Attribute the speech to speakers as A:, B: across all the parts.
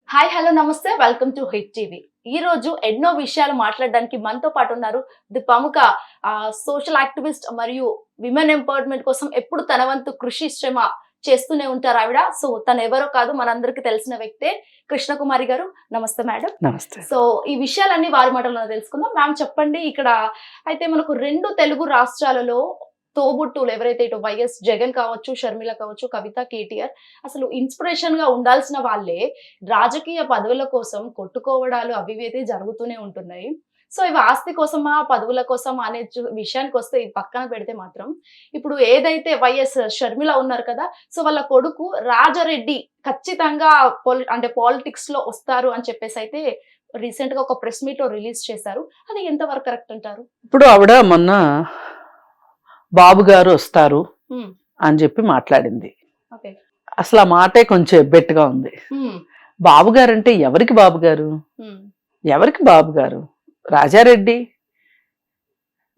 A: Hi hello నమస్తే welcome to hit TV. ఈ రోజు ఎన్నో విషయాలు మాట్లాడడానికి మనతో పాటు ఉన్నారు ది ప్రముఖ సోషల్ యాక్టివిస్ట్ మరియు విమెన్ ఎంపవర్మెంట్ కోసం ఎప్పుడు తన వంతు కృషి శ్రమ చేస్తూనే ఉంటారు ఆవిడ. సో తను ఎవరో కాదు, మనందరికి తెలిసిన వ్యక్తే కృష్ణకుమారి గారు. నమస్తే మేడం.
B: నమస్తే.
A: సో ఈ విషయాలన్నీ వారి మాటల్లో తెలుసుకుందాం. మ్యామ్ చెప్పండి, ఇక్కడ అయితే మనకు 2 తెలుగు రాష్ట్రాలలో తోబుట్టులు ఎవరైతే ఇటు వైఎస్ జగన్ కావచ్చు, షర్మిల కావచ్చు, కవిత, కేటీఆర్ అసలు ఇన్స్పిరేషన్ గా ఉండాల్సిన వాళ్ళే రాజకీయ పదవుల కోసం కొట్టుకోవడాలు అవి అయితే జరుగుతూనే ఉంటున్నాయి. సో ఇవి ఆస్తి కోసమా పదవుల కోసం అనే విషయానికి వస్తే ఇది పక్కన పెడితే మాత్రం ఇప్పుడు ఏదైతే వైఎస్ షర్మిల ఉన్నారు కదా, సో వాళ్ళ కొడుకు రాజారెడ్డి ఖచ్చితంగా అంటే పాలిటిక్స్ లో వస్తారు అని చెప్పేసి అయితే రీసెంట్ గా ఒక ప్రెస్ మీట్ లో రిలీజ్ చేశారు. అది ఎంతవరకు కరెక్ట్ అంటారు?
B: ఇప్పుడు ఆవిడ మొన్న బాబు గారు వస్తారు అని చెప్పి మాట్లాడింది. అసలు ఆ మాటే కొంచెం ఎబ్బెట్టుగా ఉంది. బాబు గారు అంటే ఎవరికి బాబు గారు? ఎవరికి బాబు గారు? రాజారెడ్డి,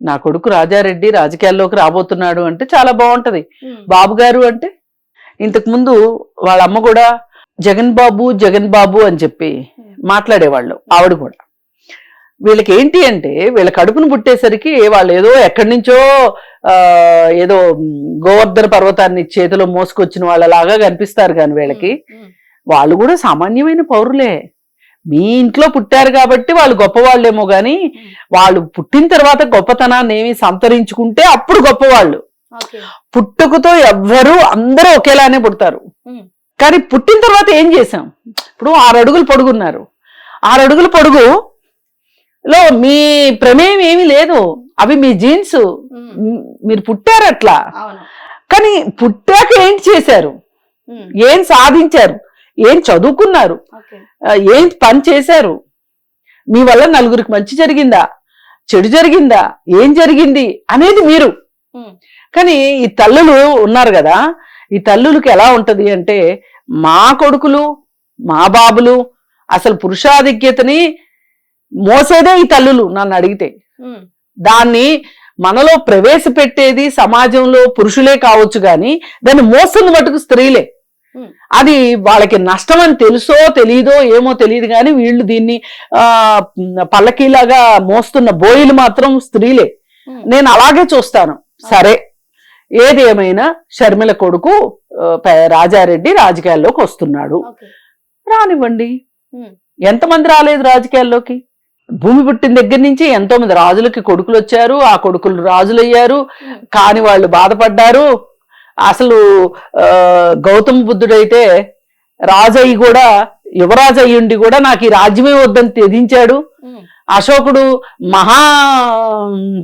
B: నా కొడుకు రాజారెడ్డి రాజకీయాల్లోకి రాబోతున్నాడు అంటే చాలా బాగుంటది. బాబు గారు అంటే ఇంతకు ముందు వాళ్ళ అమ్మ కూడా జగన్ బాబు అని చెప్పి మాట్లాడేవాళ్ళు. ఆవిడ కూడా వీళ్ళకి ఏంటి అంటే వీళ్ళ కడుపును పుట్టేసరికి వాళ్ళు ఏదో ఎక్కడి నుంచో ఏదో గోవర్ధన పర్వతాన్ని చేతిలో మోసుకొచ్చిన వాళ్ళలాగా కనిపిస్తారు. కానీ వీళ్ళకి వాళ్ళు కూడా సామాన్యమైన పౌరులే. మీ ఇంట్లో పుట్టారు కాబట్టి వాళ్ళు గొప్పవాళ్ళేమో గాని వాళ్ళు పుట్టిన తర్వాత గొప్పతనాన్ని ఏమి సంతరించుకుంటే అప్పుడు గొప్పవాళ్ళు. పుట్టుకతో ఎవ్వరూ అందరూ ఒకేలానే పుడతారు. కానీ పుట్టిన తర్వాత ఏం చేశాం? ఇప్పుడు 6 అడుగులు పొడుగున్నారు. 6 అడుగుల పొడుగు లో మీ ప్రమేయం ఏమీ లేదు. అవి మీ జీన్స్. మీరు పుట్టారు అట్లా. కానీ పుట్టాక ఏంటి చేశారు? ఏం సాధించారు? ఏం చదువుకున్నారు? ఏం పని చేశారు? మీ వల్ల నలుగురికి మంచి జరిగిందా, చెడు జరిగిందా, ఏం జరిగింది అనేది మీరు. కానీ ఈ తల్లులు ఉన్నారు కదా, ఈ తల్లులకి ఎలా ఉంటది అంటే మా కొడుకులు మా బాబులు అసలు పురుషాధిక్యతని మోసేదే ఈ తల్లులు. నన్ను అడిగితే దాన్ని మనలో ప్రవేశపెట్టేది సమాజంలో పురుషులే కావచ్చు కానీ దాన్ని మోస్తుంది మటుకు స్త్రీలే. అది వాళ్ళకి నష్టం అని తెలుసో తెలీదో ఏమో తెలియదు కానీ వీళ్ళు దీన్ని పల్లకీలాగా మోస్తున్న బోయిలు మాత్రం స్త్రీలే. నేను అలాగే చూస్తాను. సరే, ఏది ఏమైనా షర్మిల కొడుకు రాజారెడ్డి రాజకీయాల్లోకి వస్తున్నాడు, రానివ్వండి. ఎంతమంది రాలేదు రాజకీయాల్లోకి? భూమి పుట్టిన దగ్గర నుంచి ఎంతో మంది రాజులకి కొడుకులు వచ్చారు, ఆ కొడుకులు రాజులయ్యారు, కాని వాళ్ళు బాధపడ్డారు. అసలు గౌతమ బుద్ధుడైతే రాజయ్యి కూడా యువరాజు అయ్యుండి కూడా నాకు ఈ రాజ్యమే వద్దని తెదించాడు. అశోకుడు మహా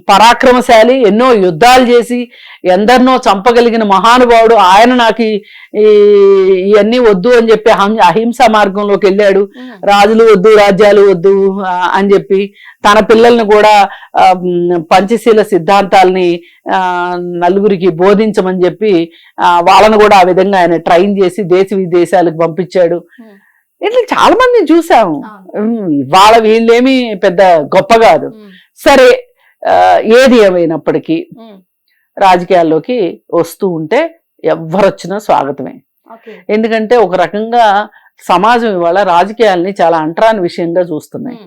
B: పరాక్రమశాలి, ఎన్నో యుద్ధాలు చేసి ఎందరినో చంపగలిగిన మహానుభావుడు. ఆయన నాకు ఇవన్నీ వద్దు అని చెప్పి అహింసా మార్గంలోకి వెళ్ళాడు. రాజులు వద్దు, రాజ్యాలు వద్దు అని చెప్పి తన పిల్లల్ని కూడా పంచశీల సిద్ధాంతాలని నలుగురికి బోధించమని చెప్పి వాళ్ళను కూడా ఆ విధంగా ఆయన ట్రైన్ చేసి దేశ విదేశాలకు పంపించాడు. ఇట్లా చాలా మందిని చూసాము. వాళ్ళ వీళ్ళేమి పెద్ద గొప్ప కాదు. సరే, ఏది ఏమైనప్పటికీ రాజకీయాల్లోకి వస్తూ ఉంటే ఎవరొచ్చినా స్వాగతమే. ఎందుకంటే ఒక రకంగా సమాజం ఇవాళ రాజకీయాల్ని చాలా అంటరాని విషయంగా చూస్తున్నాయి.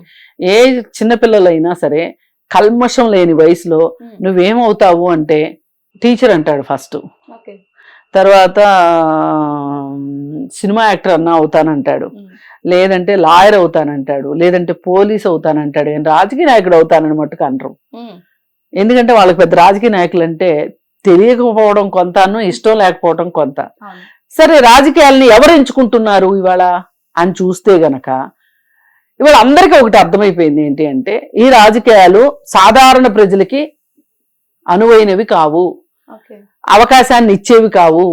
B: ఏ చిన్నపిల్లలైనా సరే కల్మషం లేని వయసులో నువ్వేమవుతావు అంటే టీచర్ అంటాడు ఫస్ట్, తర్వాత సినిమా యాక్టర్ అన్నా అవుతానంటాడు, లేదంటే లాయర్ అవుతానంటాడు, లేదంటే పోలీస్ అవుతానంటాడు. నేను రాజకీయ నాయకుడు అవుతానని మట్టుకు అనరు. ఎందుకంటే వాళ్ళకి పెద్ద రాజకీయ నాయకులు అంటే తెలియకపోవడం కొంతను, ఇష్టం లేకపోవడం కొంత. సరే, రాజకీయాలని ఎవరు ఎంచుకుంటున్నారు ఇవాళ అని చూస్తే గనక ఇవాళ అందరికీ ఒకటి అర్థమైపోయింది. ఏంటి అంటే ఈ రాజకీయాలు సాధారణ ప్రజలకి అనువైనవి కావు, అవకాశాన్ని ఇచ్చేవి కావు.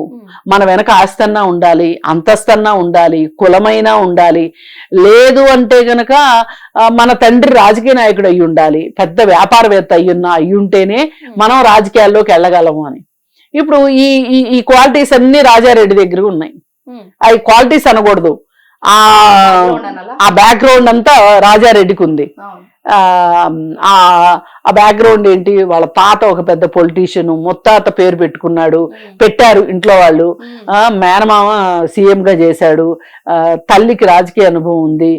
B: మన వెనక ఆస్తన్నా ఉండాలి, అంతస్తన్నా ఉండాలి, కులమైనా ఉండాలి, లేదు అంటే గనక మన తండ్రి రాజకీయ నాయకుడు అయి ఉండాలి, పెద్ద వ్యాపారవేత్త అయ్యుంటేనే మనం రాజకీయాల్లోకి వెళ్ళగలము అని. ఇప్పుడు ఈ క్వాలిటీస్ అన్ని రాజారెడ్డి దగ్గర ఉన్నాయి. అవి క్వాలిటీస్ అనకూడదు, ఆ బ్యాక్గ్రౌండ్ అంతా రాజారెడ్డికి ఉంది. ఆ బ్యాక్గ్రౌండ్ ఏంటి, వాళ్ళ తాత ఒక పెద్ద పొలిటీషియన్, ముత్తాత పేరు పెట్టారు ఇంట్లో వాళ్ళు, మేనమామ సీఎం గా చేశాడు, తల్లికి రాజకీయ అనుభవం ఉంది,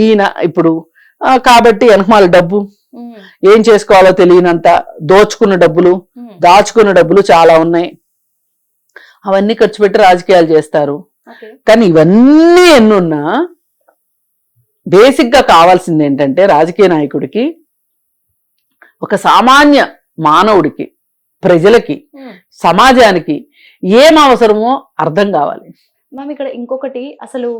B: ఈయన ఇప్పుడు కాబట్టి వెనకమాల డబ్బు ఏం చేసుకోవాలో తెలియనంత దాచుకున్న డబ్బులు చాలా ఉన్నాయి, అవన్నీ ఖర్చు పెట్టి రాజకీయాలు చేస్తారు. కానీ ఇవన్నీ ఎన్నున్నా బేసిక్ గా కావాల్సింది ఏంటంటే రాజకీయ నాయకుడికి, ఒక సామాన్య మానవుడికి, ప్రజలకి, సమాజానికి ఏం అవసరమో అర్థం కావాలి.
A: మ్యామ్ ఇక్కడ ఇంకొకటి, అసలు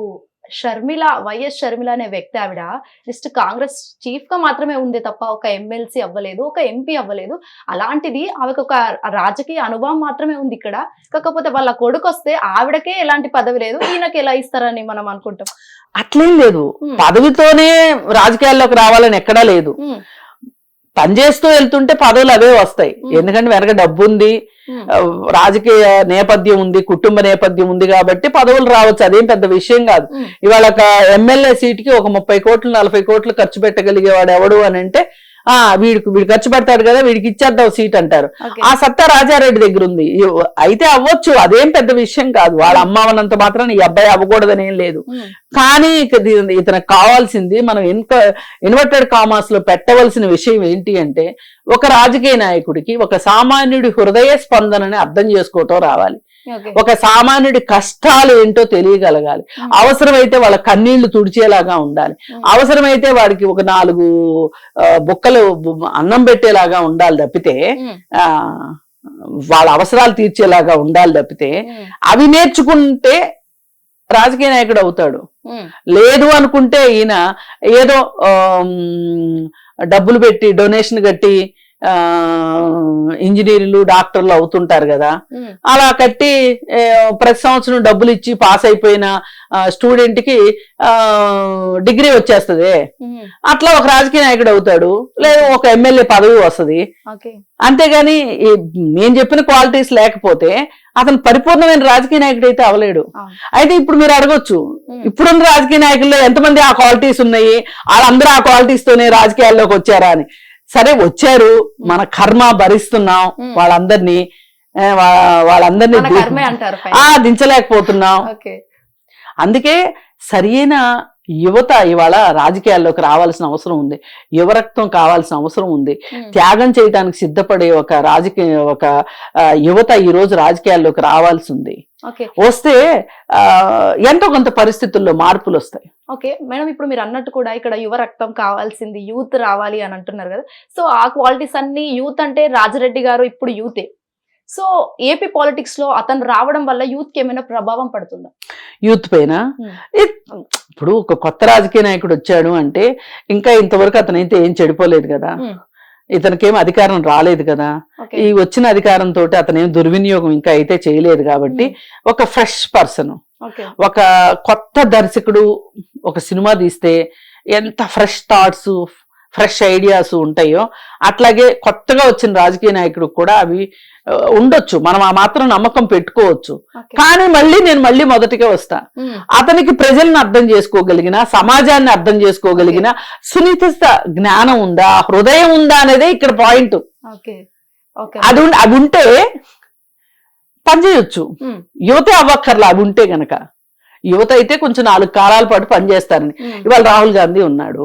A: వైఎస్ షర్మిల అనే వ్యక్తి ఆవిడ జస్ట్ కాంగ్రెస్ చీఫ్ గా మాత్రమే ఉంది తప్ప ఒక ఎమ్మెల్సీ అవ్వలేదు, ఒక ఎంపీ అవ్వలేదు. అలాంటిది ఆమెకు ఒక రాజకీయ అనుభవం మాత్రమే ఉంది ఇక్కడ. కాకపోతే వాళ్ళ కొడుకు వస్తే ఆవిడకే ఎలాంటి పదవి లేదు, ఈయనకి ఎలా ఇస్తారని మనం అనుకుంటాం.
B: అట్లేం లేదు, పదవితోనే రాజకీయాల్లోకి రావాలని ఎక్కడా లేదు. పనిచేస్తూ వెళ్తుంటే పదవులు అవే వస్తాయి. ఎందుకంటే వెనక డబ్బు ఉంది, రాజకీయ నేపథ్యం ఉంది, కుటుంబ నేపథ్యం ఉంది కాబట్టి పదవులు రావచ్చు, అదేం పెద్ద విషయం కాదు. ఇవాళ ఒక ఎమ్మెల్యే సీటుకి ఒక 30 కోట్లు 40 కోట్లు ఖర్చు పెట్టగలిగేవాడు ఎవడు అని అంటే వీడు ఖర్చు పెడతాడు కదా, వీడికి ఇచ్చేద్దాం సీట్ అంటారు. ఆ సత్తా రాజారెడ్డి దగ్గర ఉంది. అయితే అవ్వచ్చు, అదేం పెద్ద విషయం కాదు. వాళ్ళ అమ్మ అన్నంత మాత్రం ఈ అబ్బాయి అవ్వకూడదని ఏం లేదు. కానీ ఇతనికి కావాల్సింది, మనం ఇన్వర్టెడ్ కామాస్ లో పెట్టవలసిన విషయం ఏంటి అంటే, ఒక రాజకీయ నాయకుడికి ఒక సామాన్యుడి హృదయ స్పందనని అర్థం చేసుకోవటం రావాలి. ఒక సామాన్యుడి కష్టాలు ఏంటో తెలియగలగాలి. అవసరమైతే వాళ్ళ కన్నీళ్లు తుడిచేలాగా ఉండాలి. అవసరమైతే వాడికి ఒక 4 బుక్కలు అన్నం పెట్టేలాగా ఉండాలి తప్పితే, వాళ్ళ అవసరాలు తీర్చేలాగా ఉండాలి తప్పితే, అవి నేర్చుకుంటే రాజకీయ నాయకుడు అవుతాడు. లేదు అనుకుంటే ఈయన ఏదో డబ్బులు పెట్టి డొనేషన్ కట్టి ఇంజనీర్లు డాక్టర్లు అవుతుంటారు కదా, అలా కట్టి ప్రతి సంవత్సరం డబ్బులు ఇచ్చి పాస్ అయిపోయిన స్టూడెంట్ కి డిగ్రీ వచ్చేస్తుంది. అట్లా ఒక రాజకీయ నాయకుడు అవుతాడు, లేదు ఒక ఎమ్మెల్యే పదవి వస్తుంది. అంతేగాని నేను చెప్పిన క్వాలిటీస్ లేకపోతే అతను పరిపూర్ణమైన రాజకీయ నాయకుడు అయితే అవలేడు. అయితే ఇప్పుడు మీరు అడగొచ్చు, ఇప్పుడున్న రాజకీయ నాయకుల్లో ఎంతమంది ఆ క్వాలిటీస్ ఉన్నాయి, వాళ్ళందరూ ఆ క్వాలిటీస్ తోనే రాజకీయాల్లోకి వచ్చారా అని. సరే వచ్చారు, మన కర్మ భరిస్తున్నాం, వాళ్ళందరినీ దించలేకపోతున్నాం. అందుకే సరైన యువత ఇవాళ రాజకీయాల్లోకి రావాల్సిన అవసరం ఉంది, యువరక్తం కావాల్సిన అవసరం ఉంది. త్యాగం చేయడానికి సిద్ధపడే ఒక యువత ఈ రోజు రాజకీయాల్లోకి రావాల్సి ఉంది. వస్తే ఎంతో కొంత పరిస్థితుల్లో మార్పులు వస్తాయి.
A: ఓకే మేడం, ఇప్పుడు మీరు అన్నట్టు కూడా ఇక్కడ యువ రక్తం కావాల్సింది, యూత్ రావాలి అని అంటున్నారు కదా. సో ఆ క్వాలిటీస్ అన్ని యూత్ అంటే రాజరెడ్డి గారు ఇప్పుడు యూతే. సో ఏపీ పాలిటిక్స్ లో అతను రావడం వల్ల యూత్ కి ఏమైనా ప్రభావం పడుతుందా?
B: యూత్ పైన ఇప్పుడు ఒక కొత్త రాజకీయ నాయకుడు వచ్చాడు అంటే ఇంకా ఇంతవరకు అతనైతే ఏం చెడిపోలేదు కదా, ఇతనికేం అధికారం రాలేదు కదా, ఈ వచ్చిన అధికారంతో అతనేం దుర్వినియోగం ఇంకా అయితే చేయలేదు కాబట్టి ఒక ఫ్రెష్ పర్సన్, ఒక కొత్త దర్శకుడు ఒక సినిమా తీస్తే ఎంత ఫ్రెష్ థాట్స్ ఫ్రెష్ ఐడియాస్ ఉంటాయో అట్లాగే కొత్తగా వచ్చిన రాజకీయ నాయకుడు కూడా అవి ఉండొచ్చు. మనం ఆ మాత్రం నమ్మకం పెట్టుకోవచ్చు. కానీ నేను మళ్ళీ మొదటిగా వస్తా. అతనికి ప్రజలను అర్థం చేసుకోగలిగిన, సమాజాన్ని అర్థం చేసుకోగలిగిన సున్నిత జ్ఞానం ఉందా, హృదయం ఉందా అనేదే ఇక్కడ పాయింట్. అది ఉంటే పనిచేయొచ్చు. యువతే అవ్వక్కర్లా అవి ఉంటే గనక. యువత అయితే కొంచెం 4 కాలాల పాటు పనిచేస్తారని. ఇవాళ రాహుల్ గాంధీ ఉన్నాడు,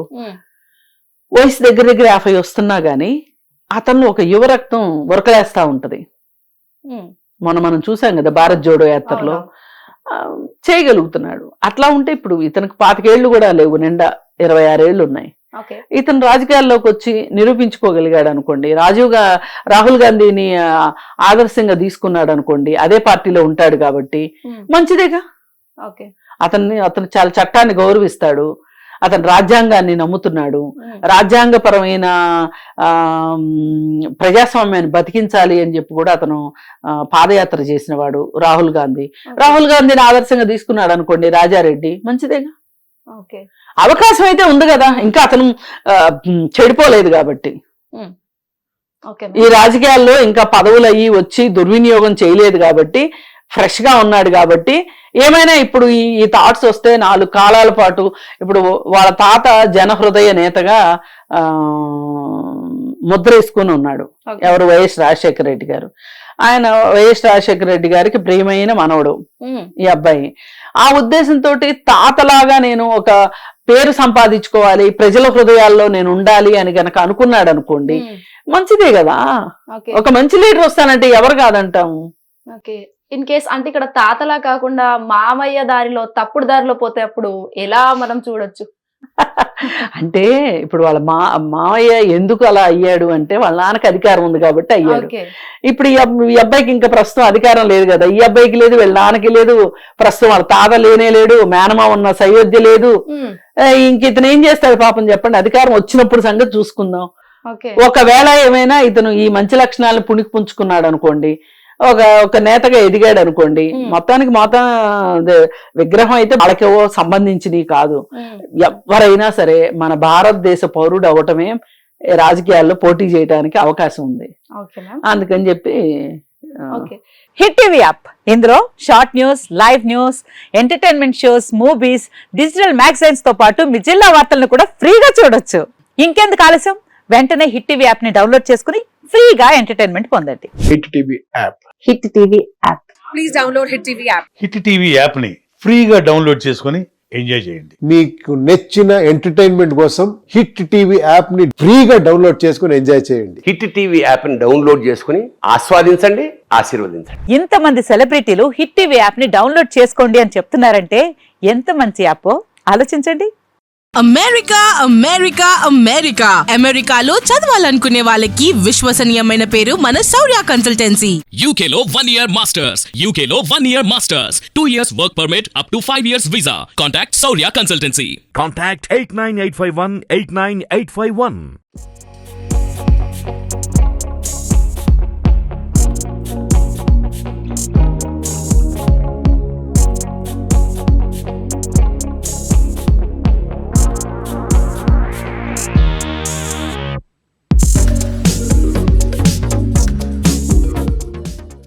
B: వయసు దగ్గర 50 వస్తున్నా గానీ అతను ఒక యువ రక్తం ఉరకలేస్తా ఉంటది. మనం చూసాం కదా భారత్ జోడో యాత్రలో చేయగలుగుతున్నాడు. అట్లా ఉంటే ఇప్పుడు ఇతనికి 25 ఏళ్ళు కూడా లేవు, నిండా 26 ఏళ్ళు ఉన్నాయి. ఇతను రాజకీయాల్లోకి వచ్చి నిరూపించుకోగలిగాడు అనుకోండి, రాహుల్ గాంధీని ఆదర్శంగా తీసుకున్నాడు అనుకోండి, అదే పార్టీలో ఉంటాడు కాబట్టి మంచిదేగా. అతను చాలా చట్టాన్ని గౌరవిస్తాడు, అతను రాజ్యాంగాన్ని నమ్ముతున్నాడు, రాజ్యాంగపరమైన ప్రజాస్వామ్యాన్ని బతికించాలి అని చెప్పి కూడా అతను పాదయాత్ర చేసిన వాడు రాహుల్ గాంధీని ఆదర్శంగా తీసుకున్నాడు అనుకోండి రాజారెడ్డి, మంచిదేగా. అవకాశం అయితే ఉంది కదా, ఇంకా అతను చెడిపోలేదు కాబట్టి. ఈ రాజకీయాల్లో ఇంకా పదవులు అయ్యి వచ్చి దుర్వినియోగం చేయలేదు కాబట్టి ఫ్రెష్ గా ఉన్నాడు కాబట్టి ఏమైనా ఇప్పుడు ఈ థాట్స్ వస్తే 4 కాలాల పాటు ఇప్పుడు వాళ్ళ తాత జనహృదయ నేతగా ముద్ర వేసుకుని ఉన్నాడు. ఎవరు? వైఎస్ రాజశేఖర రెడ్డి గారు. ఆయన వైఎస్ రాజశేఖర రెడ్డి గారికి ప్రియమైన మనవడు ఈ అబ్బాయి. ఆ ఉద్దేశంతో తాతలాగా నేను ఒక పేరు సంపాదించుకోవాలి, ప్రజల హృదయాల్లో నేను ఉండాలి అని గనక అనుకున్నాడు అనుకోండి, మంచిదే కదా. ఒక మంచి లీడర్ వస్తానంటే ఎవరు కాదంటాము.
A: ఓకే, ఇన్ కేస్ అంటే ఇక్కడ తాతలా కాకుండా మామయ్య దారిలో తప్పుడు దారిలో పోతే అప్పుడు ఎలా మనం చూడొచ్చు?
B: అంటే ఇప్పుడు వాళ్ళ మామయ్య ఎందుకు అలా అయ్యాడు అంటే వాళ్ళ నాన్నకి అధికారం ఉంది కాబట్టి అయ్యాడు. ఇప్పుడు ఈ అబ్బాయికి ఇంకా ప్రస్తుతం అధికారం లేదు కదా, ఈ అబ్బాయికి లేదు, వీళ్ళ నాన్నకి లేదు, ప్రస్తుతం వాళ్ళ తాత లేనే లేడు, మేనమా ఉన్న సయోధ్య లేదు. ఇంక ఇతను ఏం చేస్తాడు పాపం చెప్పండి, అధికారం వచ్చినప్పుడు సంగతి చూసుకుందాం. ఒకవేళ ఏమైనా ఇతను ఈ మంచి లక్షణాలను పుణికి పుంజుకున్నాడు అనుకోండి, ఒక నేతగా ఎదిగాడు అనుకోండి, మొత్తానికి మొత్తం విగ్రహం అయితే వాళ్ళకి సంబంధించినవి కాదు. ఎవరైనా సరే మన భారతదేశ పౌరుడు అవటమే రాజకీయాల్లో పోటీ చేయడానికి అవకాశం ఉంది. అందుకని చెప్పి
C: హిట్ టీవీ యాప్, ఇందులో short news, live news, entertainment shows, movies, digital magazines తో పాటు మీ జిల్లా వార్తలను కూడా ఫ్రీగా చూడొచ్చు. ఇంకెందుకు ఆలస్యం, వెంటనే హిట్ టీవీ యాప్ ని డౌన్లోడ్ చేసుకుని ఫ్రీగా ఎంటర్టైన్మెంట్ పొందండి.
D: Hit TV app.
C: Hit TV app.
E: Please download hit TV app.
D: Hit TV app ని ఫ్రీగా డౌన్లోడ్ చేసుకొని ఎంజాయ్ చేయండి.
F: మీకు నచ్చిన ఎంటర్టైన్మెంట్ కోసం హిట్ టీవీ యాప్ ని ఫ్రీగా డౌన్లోడ్ చేసుకొని ఎంజాయ్ చేయండి.
G: హిట్ టీవీ యాప్ ని డౌన్లోడ్ చేసుకుని ఆస్వాదించండి, ఆశీర్వదించండి.
C: ఇంతమంది సెలబ్రిటీలు హిట్ టీవీ యాప్ ని డౌన్లోడ్ చేసుకోండి అని చెప్తున్నారంటే ఎంత మంచి యాప్ ఆలోచించండి.
E: అమెరికా అమెరికా అమెరికా అమెరికాలో చదవాలనుకునే వాళ్ళకి విశ్వసనీయమైన పేరు మన శౌర్య కన్సల్టెన్సీ.
H: UK లో 1 year masters, UK లో 1 year masters, 2 years work permit up to 5 years visa. Contact Saurya Consultancy.
I: Contact 89851 89851.